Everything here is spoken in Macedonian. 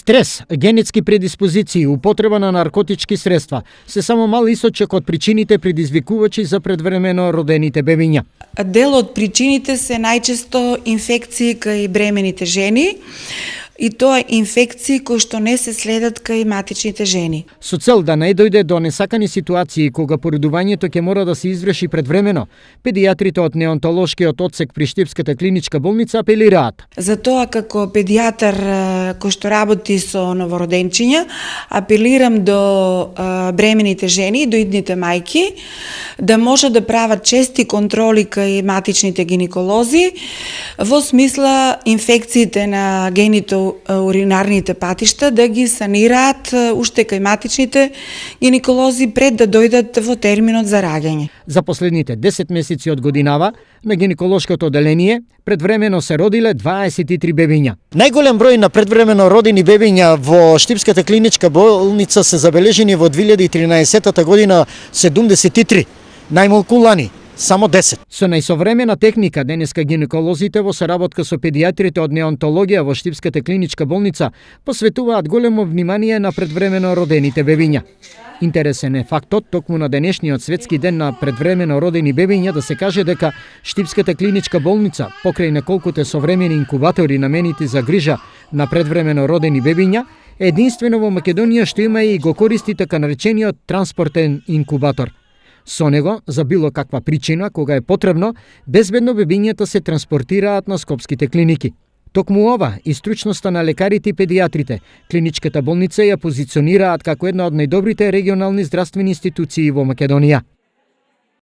Стрес, генетски предиспозиции, употреба на наркотички средства се само мал исочек од причините предизвикувачи за предвремено родените бебиња. Дел од причините се најчесто инфекции кај бремените жени, и тоа инфекции кои што не се следат кај матичните жени. Со цел да не дојде до несакани ситуации кога поредувањето ќе мора да се изврши предвремено, педијатрите од неонтолошкиот одсек при Штипската клиничка болница апелираат. Затоа како педијатар кој што работи со новороденчиња, апелирам до бремените жени и до идните мајки да може да прават чести контроли кај матичните гинеколози во смисла инфекциите на генито-уринарните патишта да ги санираат уште кај матичните гинеколози пред да дојдат во терминот за раѓање. За последните 10 месеци од годинава на гинеколошкото одделение предвремено се родиле 23 бебиња. Најголем број на предвремено родени бебиња во Штипската клиничка болница се забележени во 2013 година 73, најмалку лани само 10. Со најсовремена техника денеска гинеколозите во соработка со педијатрите од неонтологија во Штипската клиничка болница посветуваат големо внимание на предвремено родените бебиња. Интересен е фактот токму на денешниот светски ден на предвремено родени бебиња да се каже дека Штипската клиничка болница покрај неколкуте современи инкубатори наменети за грижа на предвремено родени бебиња единствено во Македонија што има и го користи така наречениот транспортен инкубатор. Со него, за било каква причина, кога е потребно, безбедно бебињата се транспортираат на скопските клиники. Токму ова и стручноста на лекарите и педијатрите, клиничката болница ја позиционираат како една од најдобрите регионални здравствени институции во Македонија.